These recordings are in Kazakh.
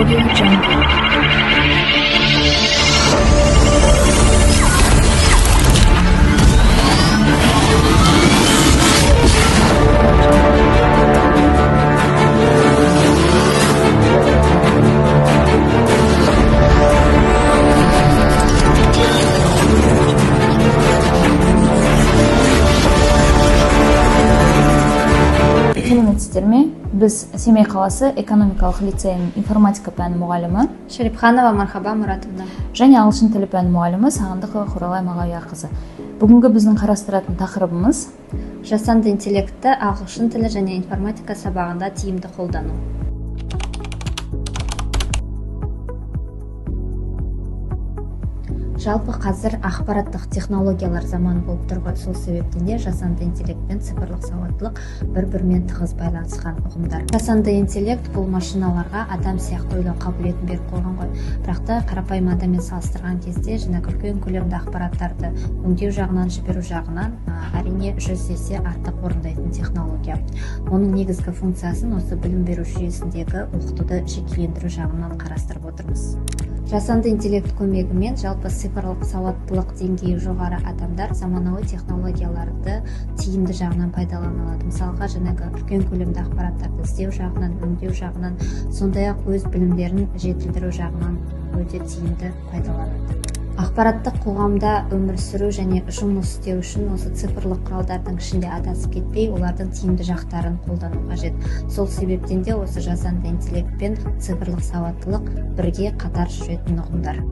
Audio Jungle. Сәлеметсіздерме? Біз Семей қаласы экономикалық лицейінің информатика пәні мұғалімі Шарипханова Мархаба Мұратовна және ағылшын тілі пәні мұғалімі Сағындықова Құралай Мағауияқызы. Бүгінгі біздің қарастыратын тақырыбымыз жасанды интеллектті ағылшын тілі және информатика сабағында тиімді қолдану. Жалпы қазір ақпараттық технологиялар заманы болып тұр ғой, сол себептен де жасанды интеллект пен цифрлық сауаттылық бір-бірімен тығыз байланысқан ұғымдар. Жасанды интеллект бұл машиналарға адам сияқты ойлау қабілетін беріп қойған ғой. Бірақ та қарапайым адаммен салыстырған кезде үлкен көлемді ақпараттарды өңдеу жағынан, жіберу жағынан әрине 100 есе артық орындайтын технология. Оның негізгі функциясын осы білім беру жүйесіндегі оқытуды жекелендіру жағынан қарастырып отырмыз. Жасанды интеллект көмегімен жалпы цифрлық сауаттылық деңгейі жоғары адамдар заманауи технологияларды тиімді жағынан пайдалана алады. Мысалға, үлкен көлемді ақпараттарды іздеу жағынан, өңдеу жағынан, сондай-ақ өз білімдерін жетілдіру жағынан өте тиімді пайдаланады. Ақпараттық қоғамда өмір сүру және жұмыс істеу үшін осы цифрлық құралдардың ішінде адасып кетпей, олардың тиімді жақтарын қолдану қажет. Сол себептен де осы жасанды интеллект пен цифрлық сауаттылық бірге қатар жүретін ұғымдар.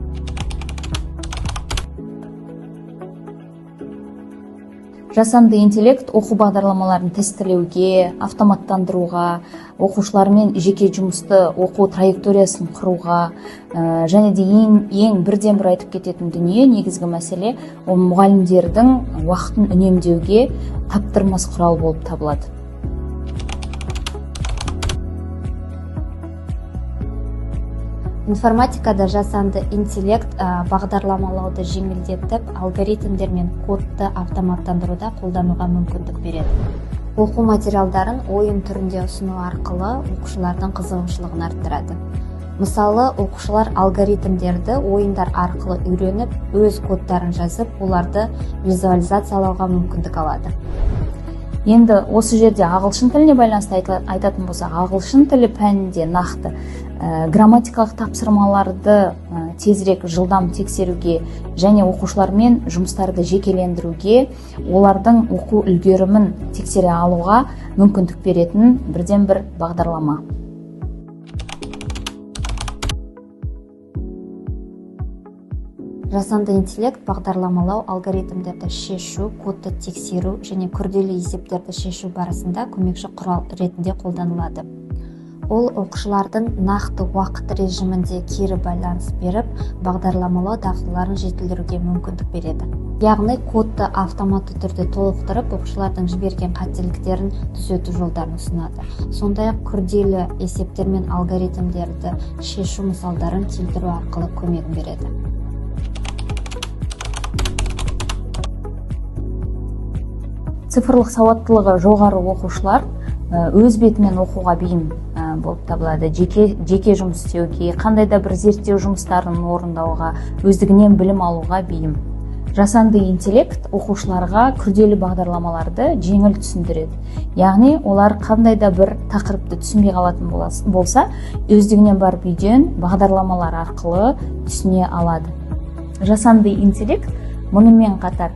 жасанды интеллект оқу бағдарламаларын тестілеуге, автоматтандыруға, оқушылармен жеке жұмысты оқу траекториясын құруға және де ең бірден бір айтып кететін дүние, негізгі мәселе, ол мұғалімдердің уақытын үнемдеуге таптырмас құрал болып табылады. Информатикада жасанды интеллект бағдарламалауды жеңілдетіп, алгоритмдер мен кодты автоматтандыруда қолдануға мүмкіндік береді. Оқу материалдарын ойын түрінде ұсыну арқылы оқушылардың қызығушылығын арттырады. Мысалы, оқушылар алгоритмдерді ойындар арқылы үйреніп, өз кодтарын жазып, оларды визуализациялауға мүмкіндік алады. Енді осы жерде ағылшын тіліне байланысты айтатын болсақ, ағылшын тілі пәнінде нақты грамматикалық тапсырмаларды тезірек жылдам тексеруге және оқушылармен жұмыстарды жекелендіруге, олардың оқу үлгерімін тексере алуға мүмкіндік беретін бірден бір бағдарлама. Жасанды интеллект бағдарламалау, алгоритмдерді шешу, кодты тексеру және күрделі есептерді шешу барысында көмекші құрал ретінде қолданылады. Ол оқушылардың нақты уақыт режимінде кері байланыс беріп, бағдарламалау дағдыларын жетілдіруге мүмкіндік береді. Яғни кодты автоматты түрде толықтырып, оқушылардың жіберген қателіктерін түзету жолдарын ұсынады. Сондай-ақ күрделі есептер мен алгоритмдерді шешу мысалдарын келтіру арқылы көмегін береді. Цифрлық сауаттылығы жоғары оқушылар өз бетімен оқуға бейім болып табылады. Жеке жұмыс істеуге, қандай да бір зерттеу жұмыстарын орындауға, өздігінен білім алуға бейім. Жасанды интеллект оқушыларға күрделі бағдарламаларды жеңіл түсіндіреді. Яғни, олар қандай да бір тақырыпты түсінбей қалатын болса, өздігінен барып үйден бағдарламалар арқылы түсіне алады. Жасанды интеллект мұнымен қатар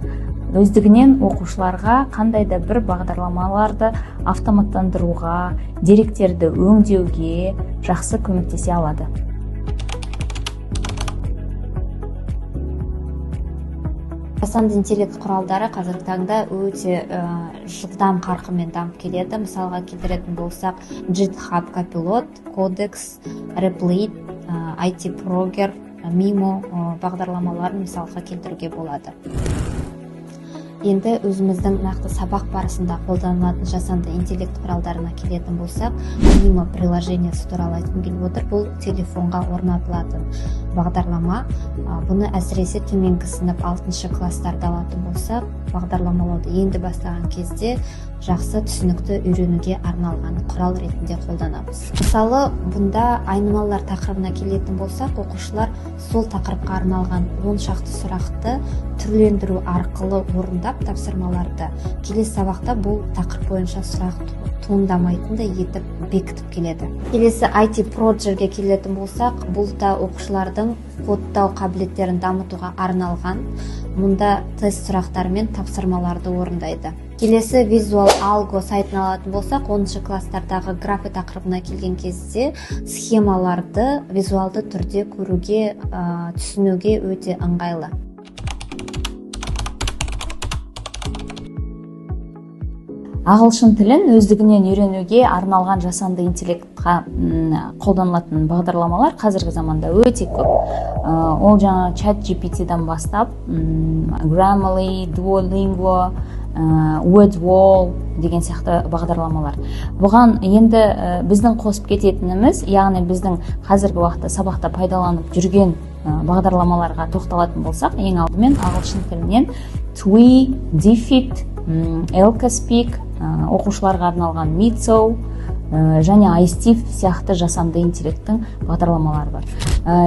өздігінен оқушыларға қандай да бір бағдарламаларды автоматтандыруға, деректерді өңдеуге жақсы көмектесе алады. Жасанды интеллект құралдары қазіргі таңда өте жылдам қарқынмен дамып келеді. Мысалға келтіретін болсақ, GitHub Copilot, Codex, Replit, IT Proger, Mimo бағдарламаларын мысалға келтіруге болады. Енді өзіміздің нақты сабақ барысында қолданылатын жасанды интеллект құралдарына келетін болсақ, Mimo приложениесі туралы айтқым келіп отыр. Бұл телефонға орнатылатын бағдарлама. Бұны әсіресе төменгі сынып 6 класстарда алатын болсақ, бағдарламалауды енді бастаған кезде жақсы түсінікті үйренуге арналған құрал ретінде қолданамыз. Мысалы, бұнда айнымалылар тақырыбына келетін болсақ, оқушылар сол тақырыпқа арналған 10 шақты сұрақты түрлендіру арқылы орындап тапсырмаларды келесі сабақта бұл тақырып бойынша сұрақ туындамайтындай етіп бекітіп келеді. Келесі IT Project-ге келетін болсақ, бұл да оқушылардың кодтау қабілеттерін дамытуға арналған. Мұнда тест сұрақтары мен тапсырмаларды орындайды. Келесі Visual Algo сайтын алатын болсақ, 10 класстардағы график тақырыбына келген кезде схемаларды визуалды түрде көруге, түсінуге өте ыңғайлы. Ағылшын тілін өздігінен үйренуге арналған жасанды интеллектқа қолданылатын бағдарламалар қазіргі заманда өте көп. Ол жаңа ChatGPT-дан бастап, Grammarly, Duolingo, Wordwall деген сияқты бағдарламалар. Бұған енді біздің қосып кететініміз, яғни біздің қазіргі уақытта сабақта пайдаланып жүрген бағдарламаларға тоқталатын болсақ, ең алдымен ағылшын тілінен TWI, DeepFit, Elcaspeak, оқушыларға арналған Mitso және iStiff сияқты жасанды интеллекттің бағдарламалары бар.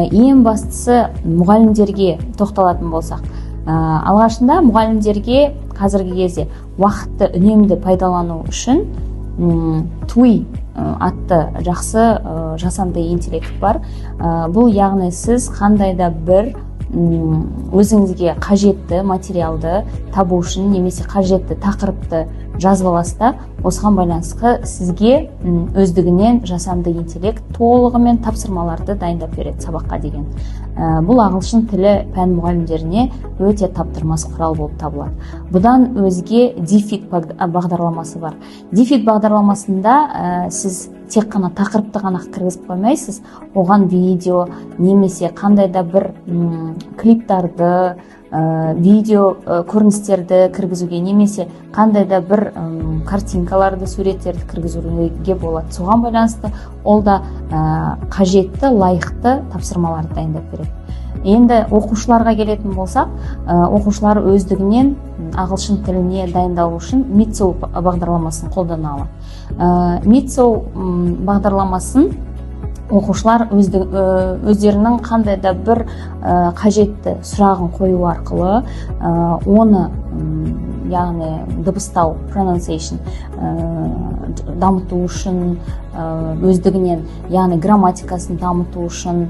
Ең бастысы мұғалімдерге тоқталатын болсақ, алғашында мұғалімдерге қазіргі кезде уақытты үнемді пайдалану үшін TWI атты жақсы жасанды интеллект бар. Бұл яғни сіз қандай да бір өзіңізге қажетті материалды табу үшін немесе қажетті тақырыпты жазып аласыз, осыған байланысты сізге өздігінен жасанды интеллект толығымен тапсырмаларды дайындап береді сабаққа деген. Бұл ағылшын тілі пән мұғалімдеріне өте таптырмас құрал болып табылады. Бұдан өзге DeepFit бағдарламасы бар. DeepFit бағдарламасында сіз тек қана тақырыпты ғана кіргізіп қоймайсыз, оған видео немесе қандай да бір клиптарды, видео көріністерді кіргізуге немесе қандай да бір картинкаларды, суреттерді кіргізуге болады. Соған байланысты ол да қажетті, лайықты тапсырмаларды дайындап береді. Енді оқушыларға келетін болсақ, оқушылар өздігінен ағылшын тіліне дайындалу үшін Mitso бағдарламасын қолдана алады. Mitso бағдарламасын оқушылар өздерінің қандай да бір қажетті сұрағын қою арқылы оны, яғни дыбыстау, pronunciation дамыту үшін, өздігінен, яғни грамматикасын дамыту үшін,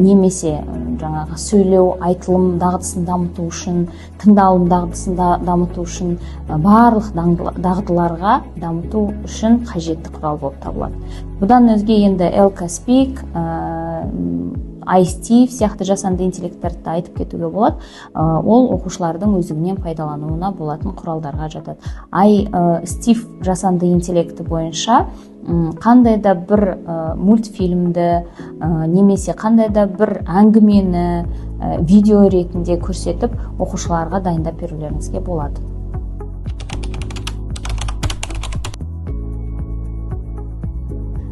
немесе жаңағы сөйлеу, айтылым дағдысын дамыту үшін, тыңдалым дағдысын дамыту үшін, барлық дағдыларға дамыту үшін қажетті құрал болып табылады. Бұдан өзге енді Elcaspeak, iStiff сияқты жасанды интеллекттарды айтып кетуге болады. Ол оқушылардың өздігінен пайдалануына болатын құралдарға жатады. iStiff жасанды интеллекті бойынша қандай да бір мультфильмді немесе қандай да бір әңгімені видео ретінде көрсетіп оқушыларға дайындап берулеріңізге болады.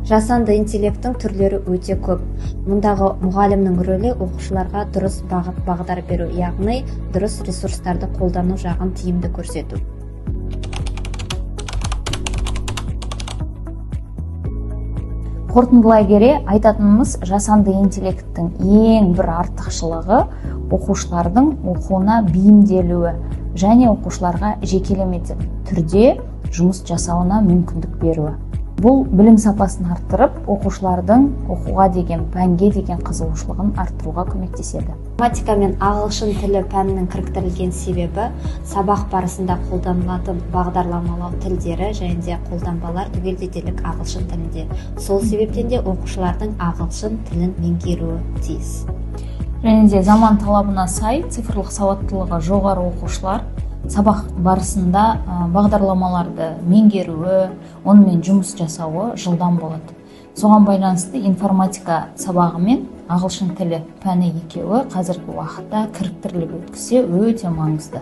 Жасанды интеллекттің түрлері өте көп. Мұндағы мұғалімнің рөлі оқушыларға дұрыс бағдар беру, яғни дұрыс ресурстарды қолдану жағын тиімді көрсету. Қорытындылай келе айтатынымыз, жасанды интеллекттің ең бір артықшылығы оқушылардың оқуына бейімделуі және оқушыларға жекелеме түрде жұмыс жасауына мүмкіндік беруі. Бұл білім сапасын арттырып, оқушылардың оқуға деген, пәнге деген қызығушылығын арттыруға көмектеседі. Математика мен ағылшын тілі пәнінің кіріктірілген себебі сабақ барысында қолданылатын бағдарламалау тілдері және де қолданбалар түгелдей дерлік ағылшын тілінде. Сол себептен де оқушылардың ағылшын тілін меңгеруі тиіс. Және де заман талабына сай цифрлық сауаттылығы жоғары оқушылар сабақ барысында бағдарламаларды меңгеруі, онымен жұмыс жасауы жылдам болады. Соған байланысты информатика сабағы мен ағылшын тілі пәні екеуі қазіргі уақытта кіріктіріліп өткізсе өте маңызды.